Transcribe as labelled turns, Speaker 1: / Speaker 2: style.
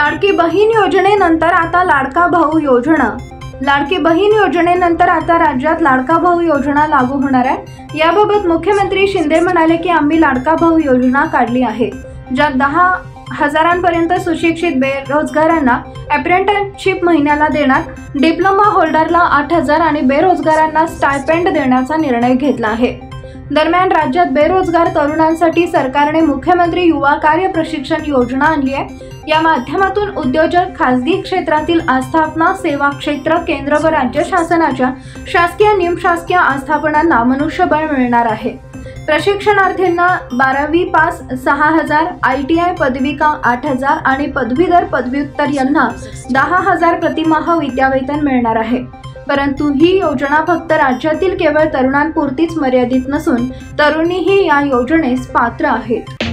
Speaker 1: लाडकी बहीण योजनेनंतर आता लाडका भाऊ योजना। लाडकी बहीण योजनेनंतर आता राज्यात लाडका भाऊ योजना लागू होणार आहे। याबाबत मुख्यमंत्री शिंदे म्हणाले की आम्ही लाडका भाऊ योजना काढली आहे, ज्यात 10,000पर्यंत सुशिक्षित बेरोजगारांना अप्रेंटिसशिप महिन्याला देणार, डिप्लोमा होल्डरला 8,000 आणि बेरोजगारांना स्टायपेंड देण्याचा निर्णय घेतला आहे। दरम्यान राज्यात बेरोजगार तरुणांसाठी सरकारने मुख्यमंत्री युवा कार्य प्रशिक्षण योजना आणली आहे। या माध्यमातून उद्योजक, खासगी क्षेत्रातील आस्थापना, सेवा क्षेत्र, केंद्र व राज्य शासनाच्या शासकीय, निमशासकीय आस्थापनांना मनुष्यबळ मिळणार आहे। प्रशिक्षणार्थींना 12वी पास 6,000, ITI पदविका 8,000 आणि पदवीधर पदव्युत्तर यांना 10,000 प्रतिमाह विद्यावेतन मिळणार आहे। परंतु ही योजना फक्त राज्यातील केवळ तरुणांपुरतीच मर्यादित नसून तरुणीही या योजनेस पात्र आहेत।